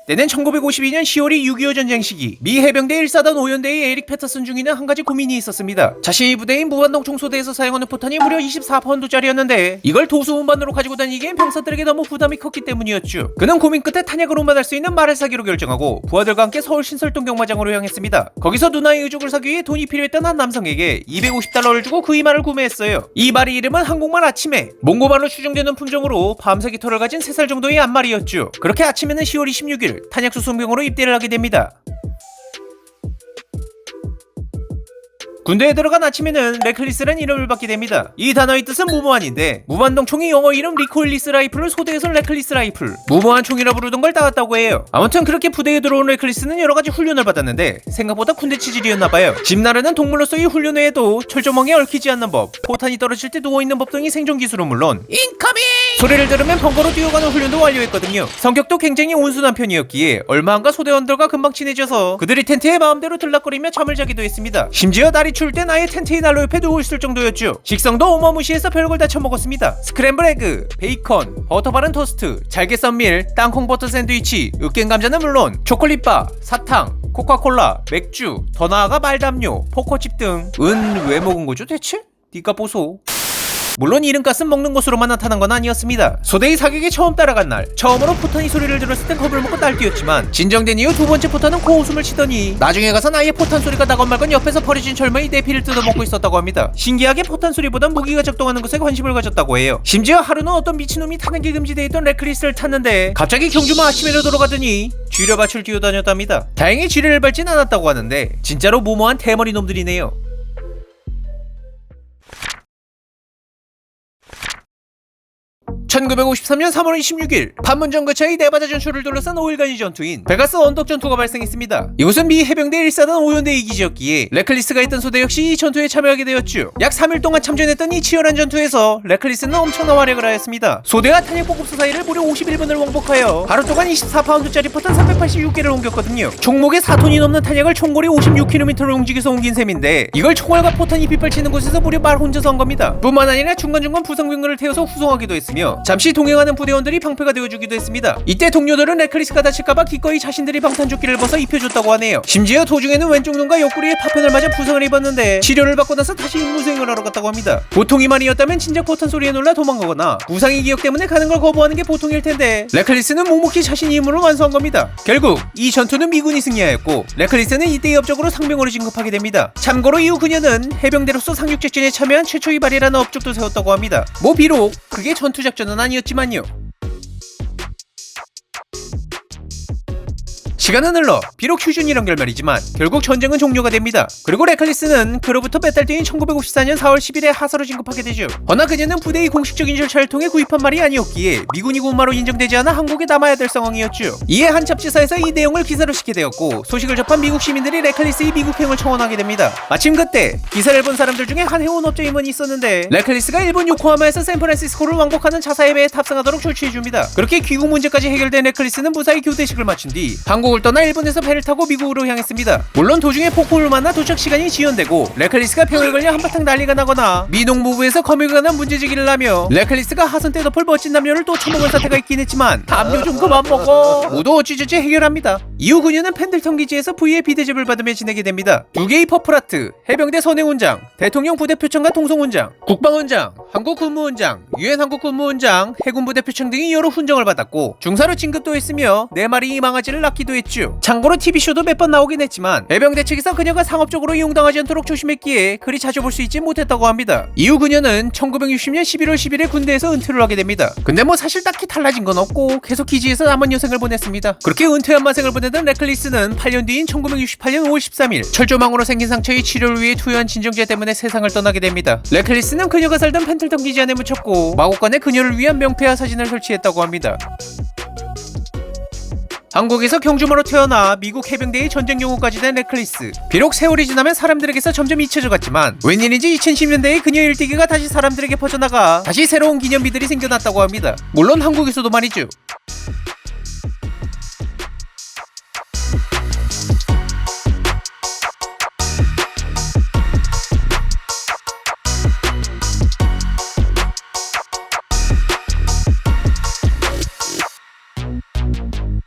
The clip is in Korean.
때는 1952년 10월이 6.25 전쟁 시기, 미 해병대 1사단 5연대의 에릭 패터슨 중위는 한 가지 고민이 있었습니다. 자신의 부대인 무한동 총소대에서 사용하는 포탄이 무려 24파운드짜리였는데 이걸 도수 운반으로 가지고 다니기엔 병사들에게 너무 부담이 컸기 때문이었죠. 그는 고민 끝에 탄약을 운반할 수 있는 말을 사기로 결정하고 부하들과 함께 서울 신설동 경마장으로 향했습니다. 거기서 누나의 의족을 사기 위해 돈이 필요했던 한 남성에게 $250를 주고 그 이말을 구매했어요. 이 말의 이름은 한국말 아침에, 몽고말로 추정되는 품종으로 밤새 깃털을 가진 3살 정도의 암말이었죠. 그렇게 아침에는 10월 26일 탄약수송병으로 입대를 하게 됩니다. 군대에 들어간 아침에는 레클리스라는 이름을 받게 됩니다. 이 단어의 뜻은 무모한인데 무한동 총의 영어 이름 리코일리스 라이플을 소대에서 레클리스 라이플, 무모한 총이라 부르던 걸 따왔다고 해요. 아무튼 그렇게 부대에 들어온 레클리스는 여러가지 훈련을 받았는데 생각보다 군대 체질이었나봐요. 집 나르는 동물로서의 훈련 외에도 철조망에 얽히지 않는 법, 포탄이 떨어질 때 누워있는 법 등이 생존기술은 물론 인커밍! 소리를 들으면 벙커로 뛰어가는 훈련도 완료했거든요. 성격도 굉장히 온순한 편이었기에 얼마 안가 소대원들과 금방 친해져서 그들이 텐트에 마음대로 들락거리며 잠을 자기도 했습니다. 심지어 날이 추울 땐 아예 텐트의 난로 옆에 누워있을 정도였죠. 식성도 어마무시해서 별걸 다 처먹었습니다. 스크램블 에그, 베이컨, 버터 바른 토스트, 잘게 썬 밀, 땅콩 버터 샌드위치, 으깬 감자는 물론 초콜릿바, 사탕, 코카콜라, 맥주, 더 나아가 말담요, 포커칩 등. 왜 먹은 거죠 대체? 니가 보소. 물론 이름값은 먹는 것으로만 나타난 건 아니었습니다. 소대의 사격에 처음 따라간 날, 처음으로 포탄이 소리를 들었을 땐 겁을 먹고 딸뛰었지만 진정된 이후 두 번째 포탄은 코웃음을 치더니 나중에 가선 아예 포탄 소리가 나건 말건 옆에서 버려진 철마의 내피를 뜯어먹고 있었다고 합니다. 신기하게 포탄 소리보단 무기가 작동하는 것에 관심을 가졌다고 해요. 심지어 하루는 어떤 미친놈이 타는 게 금지되어 있던 레클리스를 탔는데 갑자기 경주마 아침에로 돌아가더니 쥐려밭을 뛰어다녔답니다. 다행히 쥐를 밟진 않았다고 하는데 진짜로 무모한 대머리 놈들이네요. 1953년 3월 26일 판문점 근처의 네바다 전투를 둘러싼 5일간의 전투인 베가스 언덕 전투가 발생했습니다. 이곳은 미 해병대 1사단 5연대의 기지였기에 레클리스가 있던 소대 역시 이 전투에 참여하게 되었죠. 약 3일 동안 참전했던 이 치열한 전투에서 레클리스는 엄청난 활약을 하였습니다. 소대가 탄약 보급 사이를 무려 51분을 왕복하여 하루 동안 24파운드짜리 포탄 386개를 옮겼거든요. 총목에 4톤이 넘는 탄약을 총거리 56km를 움직여서 옮긴 셈인데 이걸 총알과 포탄이 빗발치는 곳에서 무려 말 혼자서 한 겁니다. 뿐만 아니라 중간중간 부상병들을 태워서 후송하기도 했으며 잠시 동행하는 부대원들이 방패가 되어주기도 했습니다. 이때 동료들은 레클리스가 다칠까봐 기꺼이 자신들이 방탄조끼를 벗어 입혀줬다고 하네요. 심지어 도중에는 왼쪽 눈과 옆구리에 파편을 맞아 부상을 입었는데 치료를 받고 나서 다시 임무수행을 하러 갔다고 합니다. 보통 이만이었다면 진작 포탄 소리에 놀라 도망가거나 부상의 기억 때문에 가는 걸 거부하는 게 보통일 텐데 레클리스는 묵묵히 자신의 임무를 완수한 겁니다. 결국 이 전투는 미군이 승리하였고 레클리스는 이때 업적으로 상병으로 진급하게 됩니다. 참고로 이후 그녀는 해병대로서 상륙작전에 참여한 최초의 발이라는 업적도 세웠다고 합니다. 뭐 비록 그게 전투작전은 아니었지만요. 시간은 흘러 비록 휴전이란 결말이지만 결국 전쟁은 종료가 됩니다. 그리고 레클리스는 그로부터 몇 달 뒤인 1954년 4월 10일에 하사로 진급하게 되죠. 허나 그녀는 부대의 공식적인 절차를 통해 구입한 말이 아니었기에 미군이 군마로 인정되지 않아 한국에 남아야 될 상황이었죠. 이에 한 잡지사에서 이 내용을 기사로 싣게 되었고 소식을 접한 미국 시민들이 레클리스의 미국행을 청원하게 됩니다. 마침 그때 기사를 본 사람들 중에 한 해운업자 임원이 있었는데 레클리스가 일본 요코하마에서 샌프란시스코를 왕복하는 자사의 배에 탑승하도록 조치해줍니다. 그렇게 귀국 문제까지 해결된 레클리스는 무사히 교대식을 마친 뒤 한국을 떠나 일본에서 배를 타고 미국으로 향했습니다. 물론 도중에 폭풍을 만나 도착 시간이 지연되고 레클리스가 병을 걸려 한바탕 난리가 나거나 미 농무부에서 검역에 관한 문제제기를 하며 레클리스가 하선 때 덮을 멋진 남녀를 또 처먹은 사태가 있긴 했지만 담요 좀 그만 먹어 모두 어찌저찌 해결합니다. 이후 그녀는 펜들턴 기지에서 V의 비대접을 받으며 지내게 됩니다. 2개의 퍼플아트, 해병대 선행훈장, 대통령 부대표창과 동성훈장, 국방훈장, 한국군무훈장, 유엔 한국군무훈장, 해군부대표창 등의 여러 훈장을 받았고 중사로 진급도 했으며 4마리 이 망아지를 낳기도 했죠. 참고로 TV쇼도 몇 번 나오긴 했지만 해병대 측에서 그녀가 상업적으로 이용당하지 않도록 조심했기에 그리 자주 볼 수 있지 못했다고 합니다. 이후 그녀는 1960년 11월 10일에 군대에서 은퇴를 하게 됩니다. 근데 뭐 사실 딱히 달라진 건 없고 계속 기지에서 남은 여생을 보냈습니다. 그렇게 은퇴한 만생을 보내던 레클리스는 8년 뒤인 1968년 5월 13일 철조망으로 생긴 상처의 치료를 위해 투여한 진정제 때문에 세상을 떠나게 됩니다. 레클리스는 그녀가 살던 펜틀턴 기지 안에 묻혔고 마곡간에 그녀를 위한 명패와 사진을 설치했다고 합니다. 한국에서 경주마로 태어나 미국 해병대의 전쟁 용어까지 된 레클리스. 비록 세월이 지나면 사람들에게서 점점 잊혀져갔지만 웬일인지 2010년대에 그녀의 일대기가 다시 사람들에게 퍼져나가 다시 새로운 기념비들이 생겨났다고 합니다. 물론 한국에서도 말이죠.